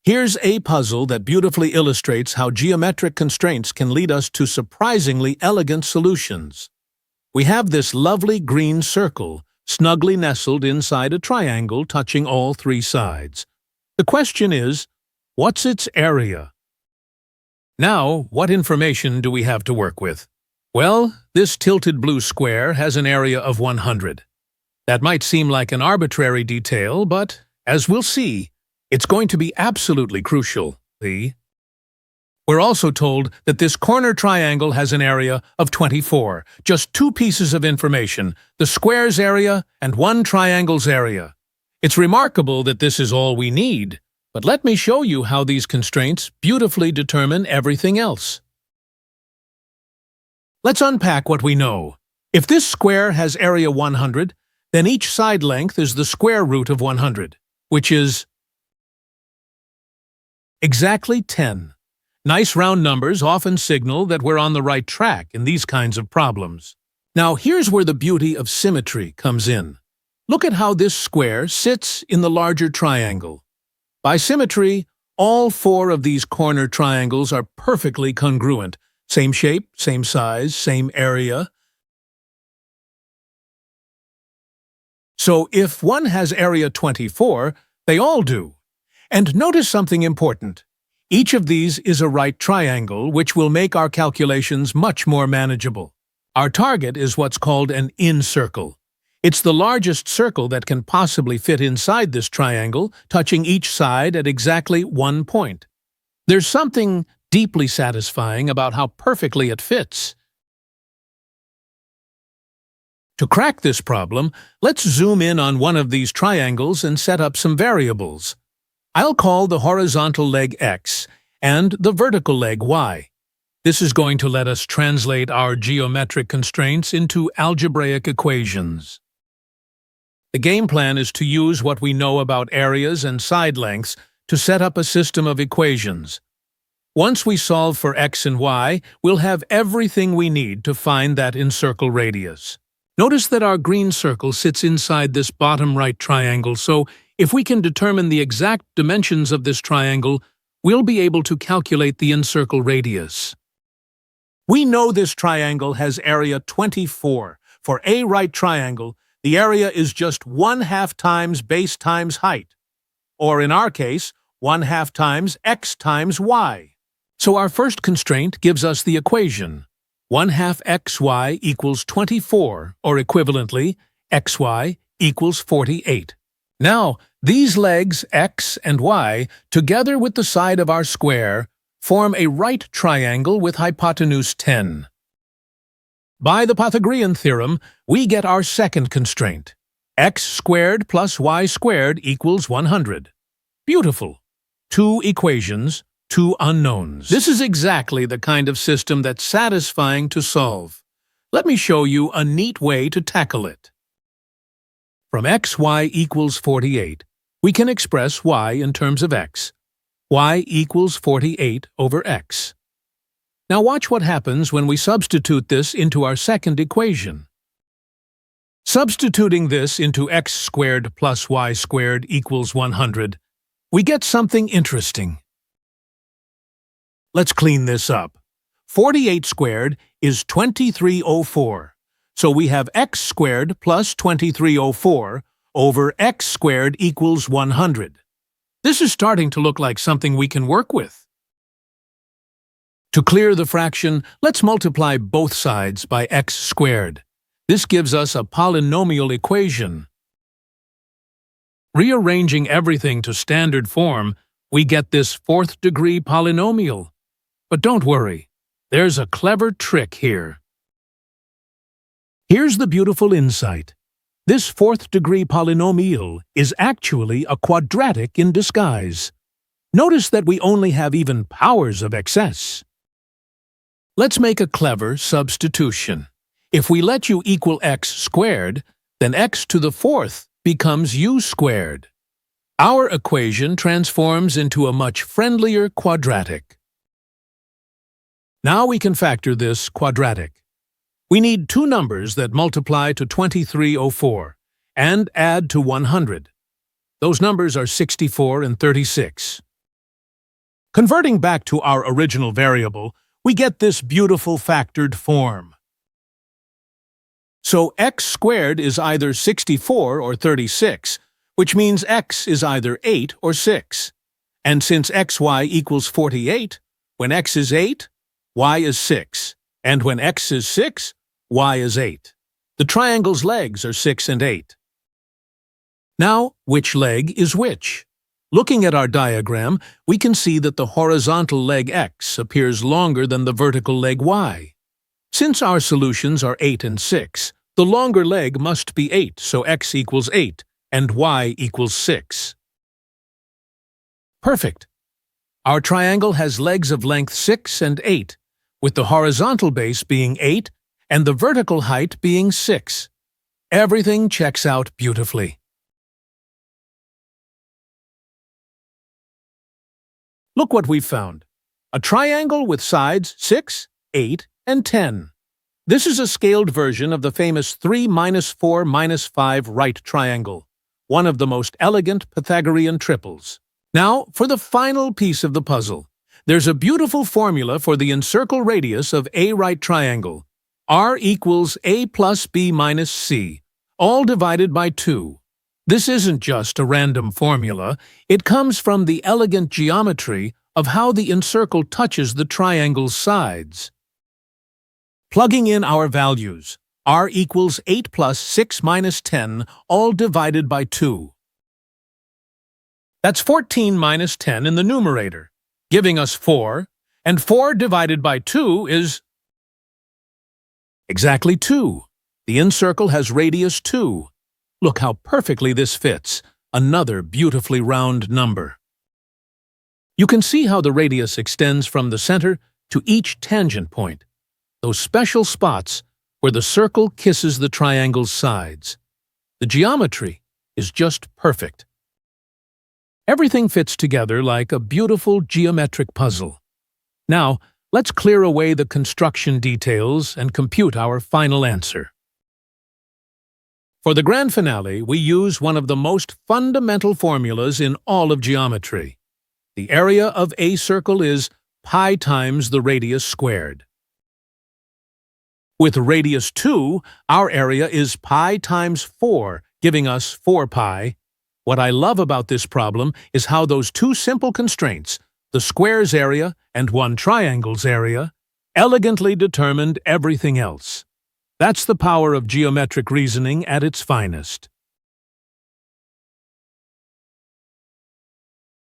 Here's a puzzle that beautifully illustrates how geometric constraints can lead us to surprisingly elegant solutions. We have this lovely green circle, snugly nestled inside a triangle touching all three sides. The question is, what's its area? Now, what information do we have to work with? Well, this tilted blue square has an area of 100. That might seem like an arbitrary detail, but, as we'll see, it's going to be absolutely crucial. We're also told that this corner triangle has an area of 24. Just two pieces of information, the square's area and one triangle's area. It's remarkable that this is all we need, but let me show you how these constraints beautifully determine everything else. Let's unpack what we know. If this square has area 100, then each side length is the square root of 100, which is exactly 10. Nice round numbers often signal that we're on the right track in these kinds of problems. Now, here's where the beauty of symmetry comes in. Look at how this square sits in the larger triangle. By symmetry, all four of these corner triangles are perfectly congruent. Same shape, same size, same area. So if one has area 24, they all do. And notice something important. Each of these is a right triangle, which will make our calculations much more manageable. Our target is what's called an incircle. It's the largest circle that can possibly fit inside this triangle, touching each side at exactly 1 point. There's something deeply satisfying about how perfectly it fits. To crack this problem, let's zoom in on one of these triangles and set up some variables. I'll call the horizontal leg x and the vertical leg y. This is going to let us translate our geometric constraints into algebraic equations. The game plan is to use what we know about areas and side lengths to set up a system of equations. Once we solve for x and y, we'll have everything we need to find that incircle radius. Notice that our green circle sits inside this bottom right triangle, so if we can determine the exact dimensions of this triangle, we'll be able to calculate the incircle radius. We know this triangle has area 24. For a right triangle, the area is just 1/2 times base times height, or in our case, 1/2 times x times y. So our first constraint gives us the equation. 1/2 xy equals 24, or equivalently, xy equals 48. Now, these legs, x and y, together with the side of our square, form a right triangle with hypotenuse 10. By the Pythagorean Theorem, we get our second constraint. X squared plus y squared equals 100. Beautiful. Two equations, two unknowns. This is exactly the kind of system that's satisfying to solve. Let me show you a neat way to tackle it. From xy equals 48, we can express y in terms of x. Y equals 48 over x. Now watch what happens when we substitute this into our second equation. Substituting this into x squared plus y squared equals 100, we get something interesting. Let's clean this up. 48 squared is 2304. So we have x squared plus 2304 over x squared equals 100. This is starting to look like something we can work with. To clear the fraction, let's multiply both sides by x squared. This gives us a polynomial equation. Rearranging everything to standard form, we get this fourth-degree polynomial. But don't worry, there's a clever trick here. Here's the beautiful insight. This fourth-degree polynomial is actually a quadratic in disguise. Notice that we only have even powers of excess. Let's make a clever substitution. If we let u equal x squared, then x to the fourth becomes u squared. Our equation transforms into a much friendlier quadratic. Now we can factor this quadratic. We need two numbers that multiply to 2304 and add to 100. Those numbers are 64 and 36. Converting back to our original variable, we get this beautiful factored form. So x squared is either 64 or 36, which means x is either 8 or 6. And since xy equals 48, when x is 8, y is 6. And when x is 6, y is 8. The triangle's legs are 6 and 8. Now, which leg is which? Looking at our diagram, we can see that the horizontal leg x appears longer than the vertical leg y. Since our solutions are 8 and 6, the longer leg must be 8, so x equals 8, and y equals 6. Perfect. Our triangle has legs of length 6 and 8, with the horizontal base being 8 and the vertical height being 6. Everything checks out beautifully. Look what we've found. A triangle with sides 6, 8, and 10. This is a scaled version of the famous 3 minus 4 minus 5 right triangle, one of the most elegant Pythagorean triples. Now, for the final piece of the puzzle. There's a beautiful formula for the incircle radius of a right triangle. R equals a plus b minus c, all divided by 2. This isn't just a random formula, it comes from the elegant geometry of how the incircle touches the triangle's sides. Plugging in our values, r equals 8 plus 6 minus 10, all divided by 2. That's 14 minus 10 in the numerator, giving us 4, and 4 divided by 2 is exactly 2. The incircle has radius 2. Look how perfectly this fits, another beautifully round number. You can see how the radius extends from the center to each tangent point, those special spots where the circle kisses the triangle's sides. The geometry is just perfect. Everything fits together like a beautiful geometric puzzle. Now, let's clear away the construction details and compute our final answer. For the grand finale, we use one of the most fundamental formulas in all of geometry. The area of a circle is pi times the radius squared. With radius 2, our area is pi times 4, giving us 4 pi. What I love about this problem is how those two simple constraints, the square's area and one triangle's area, elegantly determined everything else. That's the power of geometric reasoning at its finest.